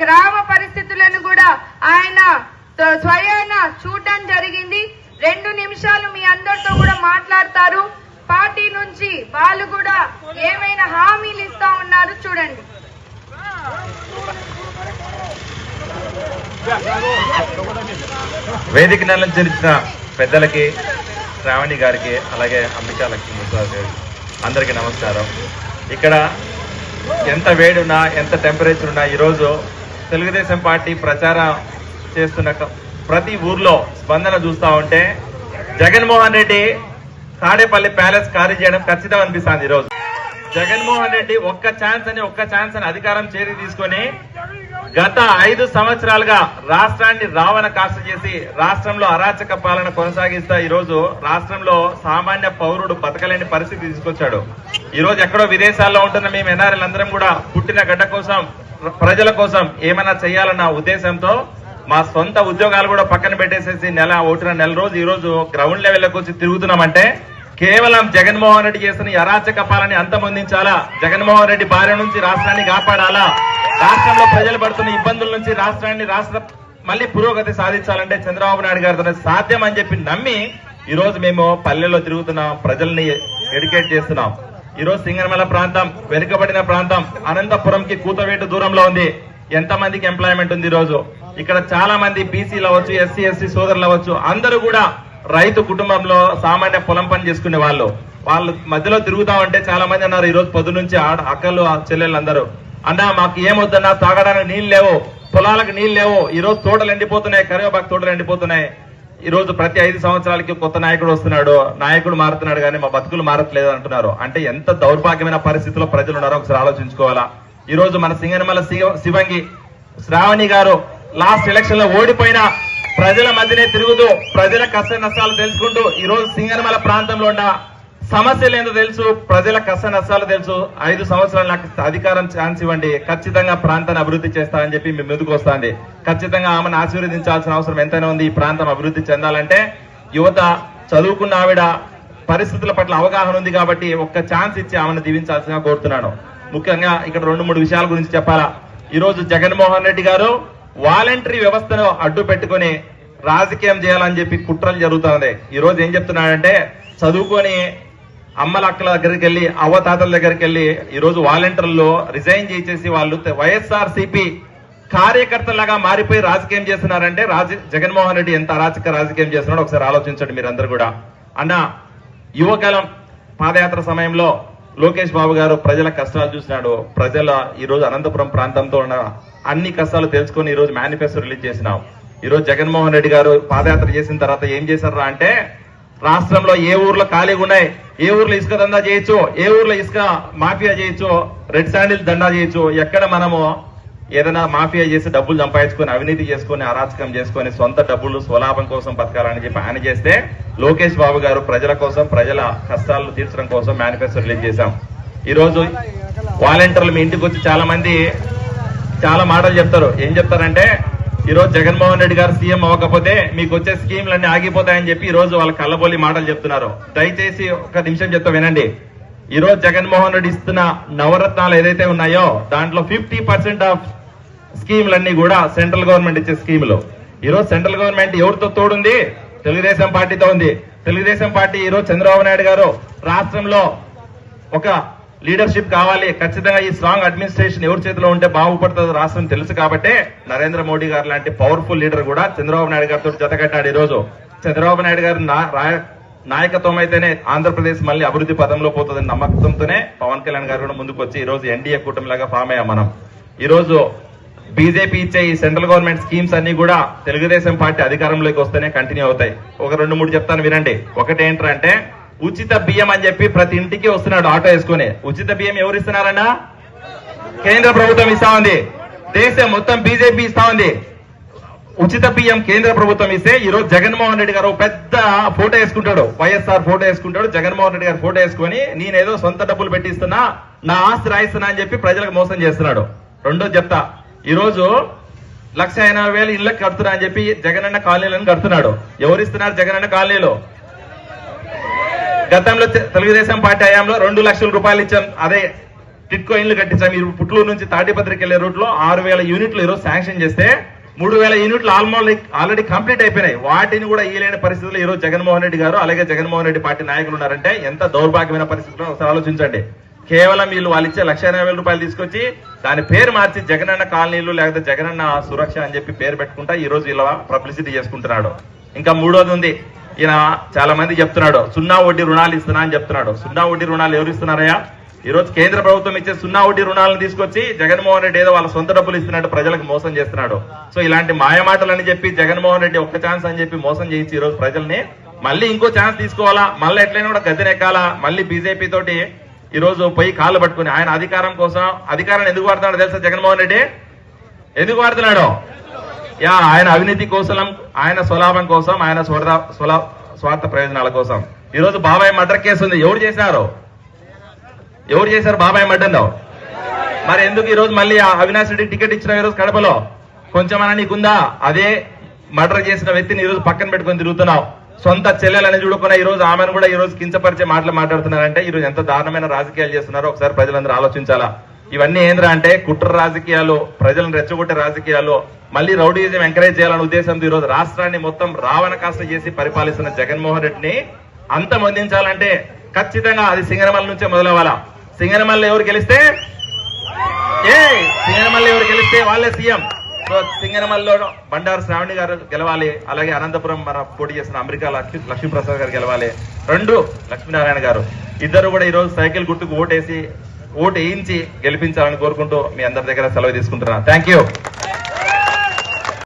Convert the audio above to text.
గ్రామ పరిస్థితులను కూడా ఆయన స్వయాన చూడడం జరిగింది. 2 నిమిషాలు మీ అందరితో కూడా మాట్లాడతారు. పార్టీ నుంచి వాళ్ళు కూడా ఏమైనా హామీలు ఇస్తా ఉన్నారు, చూడండి. వేదిక అలంకరించిన పెద్దలకి, శ్రావణి గారికి, అలాగే అంబికా లక్ష్మీ అందరికీ నమస్కారం. ఇక్కడ ఎంత వేడున్నా, ఎంత టెంపరేచర్ ఉన్నా, ఈరోజు తెలుగుదేశం పార్టీ ప్రచారం చేస్తున్న ప్రతి ఊర్లో స్పందన చూస్తూ ఉంటే జగన్మోహన్ రెడ్డి తాడేపల్లి ప్యాలెస్ ఖాళీ చేయడం ఖచ్చితం అనిపిస్తుంది. ఈరోజు జగన్మోహన్ రెడ్డి ఒక్క ఛాన్స్ అని అధికారం చేరి తీసుకొని గత 5 సంవత్సరాలుగా రాష్ట్రాన్ని రావణ కాష్ట చేసి రాష్ట్రంలో అరాచక పాలన కొనసాగిస్తా ఈరోజు రాష్ట్రంలో సామాన్య పౌరుడు బతకలేని పరిస్థితి తీసుకొచ్చాడు. ఈరోజు ఎక్కడో విదేశాల్లో ఉంటున్న మేము ఎన్ఆర్ఎల్ అందరం కూడా పుట్టిన గడ్డ కోసం, ప్రజల కోసం ఏమైనా చేయాలన్న ఉద్దేశంతో మా సొంత ఉద్యోగాలు కూడా పక్కన పెట్టేసేసి నెల రోజు ఈ రోజు గ్రౌండ్ లెవెల్లోకి వచ్చి తిరుగుతున్నామంటే కేవలం జగన్మోహన్ రెడ్డి చేస్తున్న ఈ అరాచక పాలన అంతమొందించాలా, జగన్మోహన్ రెడ్డి భార్య నుంచి రాష్ట్రాన్ని కాపాడాలా, రాష్ట్రంలో ప్రజలు పడుతున్న ఇబ్బందుల నుంచి రాష్ట్ర మళ్ళీ పురోగతి సాధించాలంటే చంద్రబాబు నాయుడు గారితో సాధ్యం అని చెప్పి నమ్మి ఈ రోజు మేము పల్లెల్లో తిరుగుతున్నాం, ప్రజల్ని ఎడ్యుకేట్ చేస్తున్నాం. ఈ రోజు సింగనమల ప్రాంతం వెనుకబడిన ప్రాంతం, అనంతపురంకి కూతవేటు దూరంలో ఉంది. ఎంతమందికి ఎంప్లాయ్మెంట్ ఉంది? ఈ రోజు ఇక్కడ చాలా మంది బీసీలు అవ్వచ్చు, ఎస్సీ ఎస్టీ సోదరులు అవ్వచ్చు, అందరూ కూడా రైతు కుటుంబంలో సామాన్య పొలం పని చేసుకునే వాళ్ళు మధ్యలో తిరుగుతా ఉంటే చాలా మంది అన్నారు ఈ రోజు పొద్దు నుంచి అక్కలు చెల్లెళ్ళు అందరూ, అన్నా మాకు ఏమొద్దన్నా, తాగడానికి నీళ్ళు లేవు, పొలాలకు నీళ్ళు లేవు, ఈ రోజు తోటలు ఎండిపోతున్నాయి, కరివేపాకు తోటలు ఎండిపోతున్నాయి. ఈ రోజు ప్రతి 5 సంవత్సరాలకి కొత్త నాయకుడు వస్తున్నాడు, నాయకుడు మారుతున్నాడు కానీ మా బతుకులు మారట్లేదు అంటున్నారు. అంటే ఎంత దౌర్భాగ్యమైన పరిస్థితిలో ప్రజలు ఉన్నారో ఒకసారి ఆలోచించుకోవాలా. ఈ రోజు మన సింగనమల శివంగి శ్రావణి గారు లాస్ట్ ఎలక్షన్ లో ఓడిపోయిన ప్రజల మధ్యనే తిరుగుతూ ప్రజల కష్ట నష్టాలు తెలుసుకుంటూ ఈ రోజు సింగనమల ప్రాంతంలో ఉన్న సమస్యలు ఏందో తెలుసు, ప్రజల కష్ట నష్టాలు తెలుసు. 5 సంవత్సరాలు నాకు అధికారం ఛాన్స్ ఇవ్వండి, ఖచ్చితంగా ప్రాంతాన్ని అభివృద్ధి చేస్తానని చెప్పి మేము ముందుకు వస్తుంది. ఖచ్చితంగా ఆమెను ఆశీర్వదించాల్సిన అవసరం ఎంతైనా ఉంది. ఈ ప్రాంతం అభివృద్ధి చెందాలంటే యువత, చదువుకున్న ఆవిడ, పరిస్థితుల పట్ల అవగాహన ఉంది కాబట్టి ఒక్క ఛాన్స్ ఇచ్చి ఆమెను దీవించాల్సిందిగా కోరుతున్నాను. ముఖ్యంగా ఇక్కడ 2-3 విషయాల గురించి చెప్పాలా. ఈ రోజు జగన్మోహన్ రెడ్డి గారు వాలంటరీ వ్యవస్థను అడ్డు పెట్టుకుని రాజకీయం చేయాలని చెప్పి కుట్రలు జరుగుతుంది. ఈ రోజు ఏం చెప్తున్నాడంటే చదువుకొని అమ్మల అక్కల దగ్గరికి వెళ్ళి, అవ్వతాతల దగ్గరికి వెళ్ళి ఈ రోజు వాలంటీర్లు రిజైన్ చేసేసి వాళ్ళు వైఎస్ఆర్సీపీ కార్యకర్తలాగా మారిపోయి రాజకీయం చేస్తున్నారంటే జగన్మోహన్ రెడ్డి ఎంత అరాచక రాజకీయం చేస్తున్నాడో ఒకసారి ఆలోచించండి మీరందరూ కూడా. అన్న యువకాలం పాదయాత్ర సమయంలో లోకేష్ బాబు గారు ప్రజల కష్టాలు చూసినాడు. ప్రజల ఈ రోజు అనంతపురం ప్రాంతంతో ఉన్న అన్ని కష్టాలు తెలుసుకొని ఈ రోజు మేనిఫెస్టో రిలీజ్ చేసినాం. ఈ రోజు జగన్మోహన్ రెడ్డి గారు పాదయాత్ర చేసిన తర్వాత ఏం చేశారా అంటే రాష్ట్రంలో ఏ ఊర్లో ఖాళీగా ఉన్నాయి, ఏ ఊర్లో ఇసుక దందా చేయొచ్చు, ఏ ఊర్లో ఇసుక మాఫియా చేయొచ్చు, రెడ్ శాండిల్ దందా చేయొచ్చు, ఎక్కడ మనము ఏదైనా మాఫియా చేసి డబ్బులు సంపాదించుకొని అవినీతి చేసుకుని అరాచకం చేసుకుని సొంత డబ్బులు స్వలాభం కోసం బతకాలని చెప్పి ఆయన చేస్తే లోకేష్ బాబు గారు ప్రజల కోసం, ప్రజల కష్టాలను తీర్చడం కోసం మేనిఫెస్టో రిలీజ్ చేశాం. ఈ రోజు వాలంటీర్లు మీ ఇంటికి వచ్చి చాలా మంది చాలా మాటలు చెప్తారు. ఏం చెప్తారంటే ఈ రోజు జగన్మోహన్ రెడ్డి గారు సీఎం అవ్వకపోతే మీకు వచ్చే స్కీమ్లన్నీ ఆగిపోతాయని చెప్పి ఈ రోజు వాళ్ళ కళ్ళబోలి మాటలు చెప్తున్నారు. దయచేసి ఒక నిమిషం చెప్తా వినండి. ఈ రోజు జగన్మోహన్ రెడ్డి ఇస్తున్న నవరత్నాలు ఏదైతే ఉన్నాయో దాంట్లో 50% ఆఫ్ స్కీమ్లన్నీ కూడా సెంట్రల్ గవర్నమెంట్ ఇచ్చే స్కీములు. ఈ రోజు సెంట్రల్ గవర్నమెంట్ ఎవరితో తోడుంది? తెలుగుదేశం పార్టీతో ఉంది. తెలుగుదేశం పార్టీ ఈ రోజు చంద్రబాబు నాయుడు గారు రాష్ట్రంలో ఒక లీడర్షిప్ కావాలి, ఖచ్చితంగా ఈ స్ట్రాంగ్ అడ్మినిస్ట్రేషన్ ఎవరి చేతిలో ఉంటే బాగుపడుతుందో రాష్ట్రం తెలుసు కాబట్టి నరేంద్ర మోడీ గారు లాంటి పవర్ఫుల్ లీడర్ కూడా చంద్రబాబు నాయుడు గారితో జతకట్టాడు. ఈ రోజు చంద్రబాబు నాయుడు గారు నాయకత్వం అయితేనే ఆంధ్రప్రదేశ్ మళ్ళీ అభివృద్ధి పదంలో పోతుందని నమ్మకంతోనే పవన్ కళ్యాణ్ గారు కూడా ముందుకు వచ్చి ఈ రోజు ఎన్డీఏ కూటమిలాగా ఫామ్ అయ్యాం మనం. ఈ రోజు బీజేపీ ఇచ్చే ఈ సెంట్రల్ గవర్నమెంట్ స్కీమ్స్ అన్ని కూడా తెలుగుదేశం పార్టీ అధికారంలోకి వస్తేనే కంటిన్యూ అవుతాయి. ఒక 2-3 చెప్తాను వినండి. ఒకటి ఏంటంటే ఉచిత బియ్యం అని చెప్పి ప్రతి ఇంటికి వస్తున్నాడు ఆటో వేసుకుని. ఉచిత బియ్యం ఎవరు ఇస్తున్నారన్నా? కేంద్ర ప్రభుత్వం ఇస్తా ఉంది. దేశం మొత్తం బీజేపీ ఇస్తా ఉంది. ఉచిత బియ్యం కేంద్ర ప్రభుత్వం ఇస్తే ఈ రోజు జగన్మోహన్ రెడ్డి గారు పెద్ద ఫోటో వేసుకుంటాడు, వైఎస్ఆర్ ఫోటో వేసుకుంటాడు. జగన్మోహన్ రెడ్డి గారు ఫోటో వేసుకొని నేనేదో సొంత డబ్బులు పెట్టిస్తున్నా, నా ఆస్తి రాయిస్తున్నా అని చెప్పి ప్రజలకు మోసం చేస్తున్నాడు. రెండోది చెప్తా, ఈ రోజు 1,80,000 ఇళ్లకు కడుతున్నా అని చెప్పి జగనన్న కాలనీలను కడుతున్నాడు. ఎవరిస్తున్నారు జగనన్న కాలనీలో? గతంలో తెలుగుదేశం పార్టీ హయాంలో 2 లక్షల రూపాయలు ఇచ్చాం. అదే టిట్కో ఇండ్లు కట్టించాం. మీరు పుట్లూరు నుంచి తాటిపత్రికి వెళ్లే రూట్ లో 6,000 యూనిట్లు ఈరోజు శాంక్షన్ చేస్తే 3,000 యూనిట్లు ఆల్రెడీ కంప్లీట్ అయిపోయినాయి. వాటిని కూడా ఇయ్యలేని పరిస్థితుల్లో ఈరోజు జగన్మోహన్ రెడ్డి గారు అలాగే జగన్మోహన్ రెడ్డి పార్టీ నాయకులు ఉన్నారంటే ఎంత దౌర్భాగ్యమైన పరిస్థితుల్లో ఒకసారి ఆలోచించండి. కేవలం వీళ్ళు వాళ్ళు ఇచ్చే 1,80,000 తీసుకొచ్చి దాని పేరు మార్చి జగనన్న కాలనీలు లేకపోతే జగనన్న సురక్ష అని చెప్పి పేరు పెట్టుకుంటా ఈ రోజు ఇలా పబ్లిసిటీ చేసుకుంటున్నాడు. ఇంకా మూడోది ఉంది, ఈయన చాలా మంది చెప్తున్నాడు 0 వడ్డీ రుణాలు ఇస్తున్నా అని చెప్తున్నాడు. 0 వడ్డీ రుణాలు ఎవరు ఇస్తున్నారయ్యా? ఈ రోజు కేంద్ర ప్రభుత్వం ఇచ్చే 0 వడ్డీ రుణాలను తీసుకొచ్చి జగన్మోహన్ రెడ్డి ఏదో వాళ్ళ సొంత డబ్బులు ఇస్తున్నట్టు ప్రజలకు మోసం చేస్తున్నాడు. సో ఇలాంటి మాయమాటలని చెప్పి జగన్మోహన్ రెడ్డి ఒక్క ఛాన్స్ అని చెప్పి మోసం చేయించి ఈ రోజు ప్రజల్ని మళ్ళీ ఇంకో ఛాన్స్ తీసుకోవాలా, మళ్ళీ ఎట్లయినా కూడా గద్దెనెక్కాలా, మళ్ళీ బీజేపీ తోటి ఈ రోజు పోయి కాళ్ళు పట్టుకుని ఆయన అధికారం కోసం అధికారాన్ని ఎందుకు వాడుతున్నాడో తెలుసా? జగన్మోహన్ రెడ్డి ఎందుకు వాడుతున్నాడు? ఆయన అవినీతి కోసం, ఆయన స్వలాభం కోసం, ఆయన స్వార్థ ప్రయోజనాల కోసం. ఈ రోజు బాబాయ్ మర్డర్ కేసు ఉంది. ఎవరు చేశారు బాబాయ్ మర్డర్? మరి ఎందుకు ఈ రోజు మళ్ళీ అవినాష్ రెడ్డి టికెట్ ఇచ్చిన ఈ రోజు కడపలో కొంచెమన్నా నీకుందా? అదే మర్డర్ చేసిన వ్యక్తిని ఈ రోజు పక్కన పెట్టుకొని తిరుగుతున్నావు. సొంత చెల్లెలని చూడకుండా ఈ రోజు ఆమెను కూడా ఈ రోజు కించపరిచే మాటలు మాట్లాడుతున్నారంటే ఈ రోజు ఎంత దారుణమైన రాజకీయాలు చేస్తున్నారో ఒకసారి ప్రజలందరూ ఆలోచించాలా. ఇవన్నీ ఏంద్రా అంటే కుట్ర రాజకీయాలు, ప్రజలను రెచ్చగొట్టే రాజకీయాలు, మళ్ళీ రౌడీజం ఎంకరేజ్ చేయాలనే ఉద్దేశంతో ఈ రోజు రాష్ట్రాన్ని మొత్తం రావణ కాస్త చేసి పరిపాలిస్తున్న జగన్మోహన్ రెడ్డిని అంతమొందించాలంటే ఖచ్చితంగా అది సింగనమల్ల నుంచే మొదలవ్వాలా. సింగనమల్ల ఎవరు గెలిస్తే వాళ్ళే సీఎం. సో సింగనమల్లో బండారు శ్రావణి గారు గెలవాలి, అలాగే అనంతపురం మన పోటీ చేసిన అమెరికా లక్ష్మీప్రసాద్ గారు గెలవాలి, 2 లక్ష్మీనారాయణ గారు ఇద్దరు కూడా ఈ రోజు సైకిల్ గుర్తుకు ఓటు వేయించి గెలిపించాలని కోరుకుంటూ మీ అందరి దగ్గర సెలవు తీసుకుంటున్నా. Thank you.